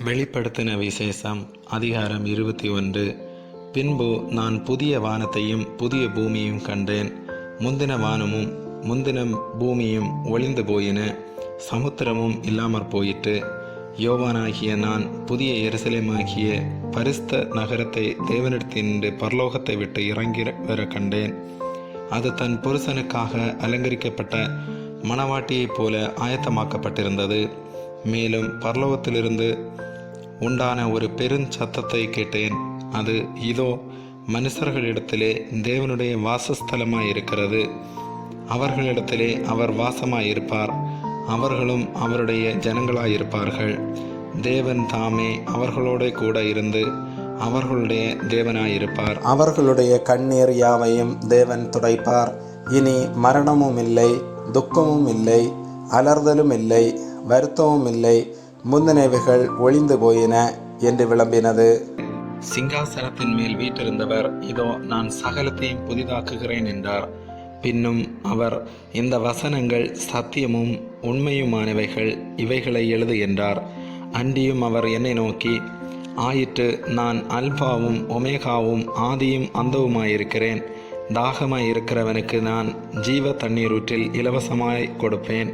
வெளிப்படுத்தின விசேஷம் அதிகாரம் 21. பின்பு நான் புதிய வானத்தையும் புதிய பூமியையும் கண்டேன். முந்தின வானமும் முந்தின பூமியும் ஒளிந்து போயின, சமுத்திரமும் இல்லாமற் போயிற்று. யோவானாகிய நான் புதிய எருசலேமாகிய பரிசுத்த நகரத்தை தேவனிடத்தினின்று பரலோகத்தை விட்டு இறங்கி வர கண்டேன். அது தன் புருஷனுக்காக அலங்கரிக்கப்பட்ட மணவாட்டியைப் போல ஆயத்தமாக்கப்பட்டிருந்தது. மேலும் பரலோகத்திலிருந்து உண்டான ஒரு பெருஞ்சத்தத்தை கேட்டேன். அது, இதோ, மனுஷர்களிடத்திலே தேவனுடைய வாசஸ்தலமாயிருக்கிறது. அவர்களிடத்திலே அவர் வாசமாயிருப்பார். அவர்களும் அவருடைய ஜனங்களாயிருப்பார்கள். தேவன் தாமே அவர்களோட கூட இருந்து அவர்களுடைய தேவனாயிருப்பார். அவர்களுடைய கண்ணீர் யாவையும் தேவன் துடைப்பார். இனி மரணமும் இல்லை, துக்கமும் இல்லை, அலறுதலும் இல்லை, வருத்தமும் இல்லை, முந்தினவைகள் ஒளிந்து போயின என்று விளம்பினது. சிங்காசனத்தின் மேல் வீற்றிருந்தவர், இதோ, நான் சகலத்தையும் புதிதாக்குகிறேன் என்றார். பின்னும் அவர், இந்த வசனங்கள் சத்தியமும் உண்மையுமானவைகள், இவைகளை எழுது என்றார். அன்றியும் அவர் என்னை நோக்கி, ஆயிற்று, நான் அல்பாவும் ஒமேகாவும் ஆதியும் அந்தவுமாயிருக்கிறேன். தாகமாயிருக்கிறவனுக்கு நான் ஜீவ தண்ணீரூற்றில் இலவசமாய் கொடுப்பேன்.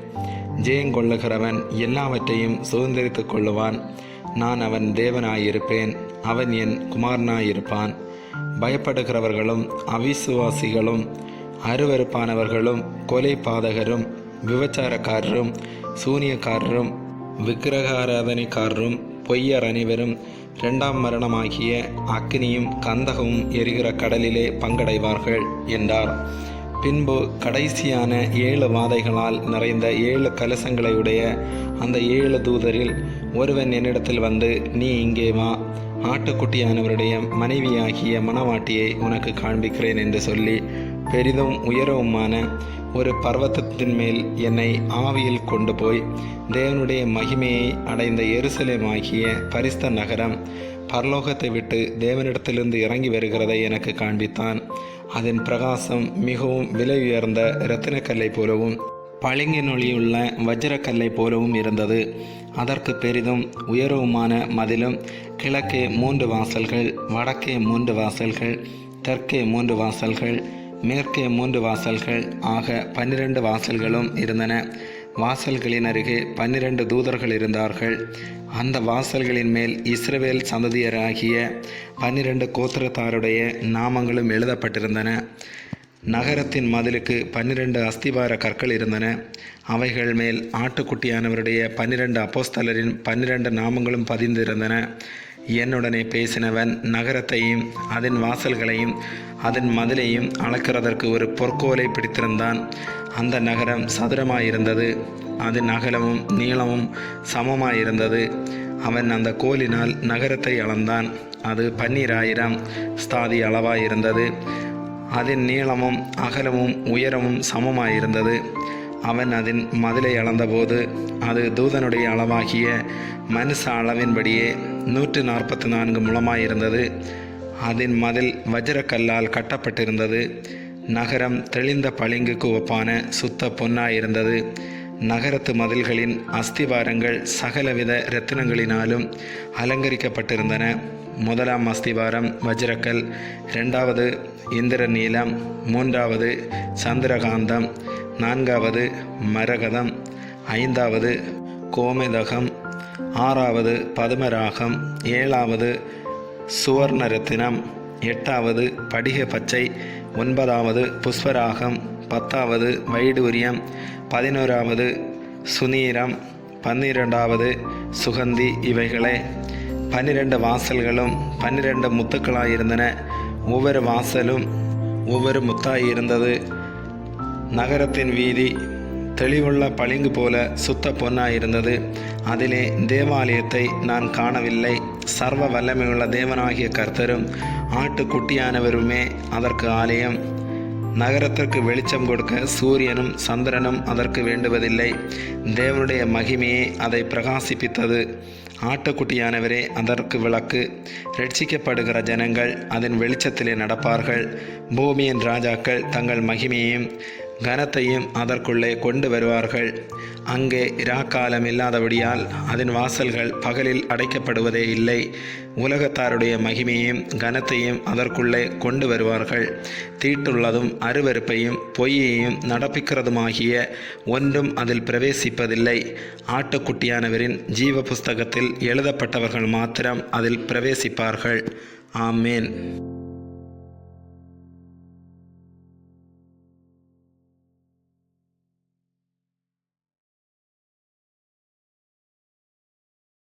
ஜெயங்கொள்ளுகிறவன் எல்லாவற்றையும் சுதந்திரித்து கொள்ளுவான். நான் அவன் தேவனாயிருப்பேன், அவன் என் குமாரனாயிருப்பான். பயப்படுகிறவர்களும் அவிசுவாசிகளும் அருவருப்பானவர்களும் கொலை பாதகரும் விபச்சாரக்காரரும் சூனியக்காரரும் விக்கிரகாராதனைக்காரரும் பொய்யர் அனைவரும் இரண்டாம் மரணமாகிய அக்கினியும் கந்தகமும் எரிகிற கடலிலே பங்கடைவார்கள் என்றார். பின்பு கடைசியான 7 வாதைகளால் நிறைந்த 7 கலசங்களையுடைய அந்த 7 தூதரில் ஒருவன் என்னிடத்தில் வந்து, நீ இங்கே வா, ஆட்டுக்குட்டியானவருடைய மனைவியாகிய மணவாட்டியை உனக்கு காண்பிக்கிறேன் என்று சொல்லி பெரிதும் உயரவுமான ஒரு பர்வதத்தின் மேல் என்னை ஆவியில் கொண்டு போய் தேவனுடைய மகிமையை அடைந்த எருசலேமாகிய பரிசுத்த நகரம் பரலோகத்தை விட்டு தேவனிடத்திலிருந்து இறங்கி வருகிறதை எனக்கு காண்பித்தான். அதன் பிரகாசம் மிகவும் விலை உயர்ந்த இரத்தினக்கல்லை போலவும் பளிங்கினொளியுள்ள வஜ்ரக்கல்லை போலவும் இருந்தது. அதற்கு பெரிதும் உயரவுமான மதிலும், கிழக்கே 3 வாசல்கள், வடக்கே 3 வாசல்கள், தெற்கே 3 வாசல்கள், மேற்கே 3 வாசல்கள் ஆக 12 வாசல்களும் இருந்தன. வாசல்களின் அருகே 12 தூதர்கள் இருந்தார்கள். அந்த வாசல்களின் மேல் இஸ்ரவேல் சந்ததியராகிய 12 கோத்திரத்தாருடைய நாமங்களும் எழுதப்பட்டிருந்தன. நகரத்தின் மதிலுக்கு 12 அஸ்திபார கற்கள் இருந்தன. அவைகள் மேல் ஆட்டுக்குட்டியானவருடைய 12 அப்போஸ்தலரின் 12 நாமங்களும் பதிந்திருந்தன. என்னுடனே பேசினவன் நகரத்தையும் அதன் வாசல்களையும் அதன் மதிலையும் அளக்கிறதற்கு ஒரு பொற்கோலை பிடித்திருந்தான். அந்த நகரம் சதுரமாயிருந்தது, அதன் அகலமும் நீளமும் சமமாயிருந்தது. அவன் அந்த கோலினால் நகரத்தை அளந்தான். அது 12,000 ஸ்தாதி அளவாயிருந்தது. அதன் நீளமும் அகலமும் உயரமும் சமமாயிருந்தது. அவன் அதன் மதிலை அளந்தபோது அது தூதனுடைய அளவாகிய மனுஷ அளவின்படியே 144 முழமாயிருந்தது. அதன் மதில் வஜ்ரக்கல்லால் கட்டப்பட்டிருந்தது. நகரம் தெளிந்த பளிங்குக்கு ஒப்பான சுத்த பொன்னாயிருந்தது. நகரத்து மதில்களின் அஸ்திவாரங்கள் சகலவித இரத்தினங்களினாலும் அலங்கரிக்கப்பட்டிருந்தன. முதலாம் அஸ்திவாரம் வஜ்ரக்கல், 2வது இந்திரநீலம், 3வது சந்திரகாந்தம், 4வது மரகதம், 5வது கோமேதகம், 6வது பதுமராகம், 7வது சுவர்ணரத்தினம், 8வது படிக பச்சை, 9வது புஷ்பராகம், 10வது வைடூரியம், 11வது சுனீரம், 12வது சுகந்தி. இவைகளே 12 வாசல்களும் 12 முத்துக்களாயிருந்தன. ஒவ்வொரு வாசலும் ஒவ்வொரு முத்தாயிருந்தது. நகரத்தின் வீதி தெளிவுள்ள பளிங்கு போல சுத்த பொன்னாயிருந்தது. அதிலே தேவாலயத்தை நான் காணவில்லை. சர்வ வல்லமையுள்ள தேவனாகிய கர்த்தரும் ஆட்டுக்குட்டியானவருமே அதற்கு ஆலயம். நகரத்திற்கு வெளிச்சம் கொடுக்க சூரியனும் சந்திரனும் அதற்கு வேண்டுவதில்லை. தேவனுடைய மகிமையே அதை பிரகாசிப்பித்தது. ஆட்டுக்குட்டியானவரே அதற்கு விளக்கு. ரட்சிக்கப்படுகிற ஜனங்கள் அதன் வெளிச்சத்திலே நடப்பார்கள். பூமியின் ராஜாக்கள் தங்கள் மகிமையையும் கனத்தையும் அதற்குள்ளே கொண்டு வருவார்கள். அங்கே இராக்காலம் இல்லாதபடியால் அதன் வாசல்கள் பகலில் அடைக்கப்படுவதே இல்லை. உலகத்தாருடைய மகிமையும் கனத்தையும் அதற்குள்ளே கொண்டு வருவார்கள். தீட்டுள்ளதும் அருவருப்பையும் பொய்யையும் நடப்பிக்கிறதுமாகிய ஒன்றும் அதில் பிரவேசிப்பதில்லை. ஆட்டுக்குட்டியானவரின் ஜீவ புஸ்தகத்தில் எழுதப்பட்டவர்கள் மாத்திரம் அதில் பிரவேசிப்பார்கள். ஆமேன்.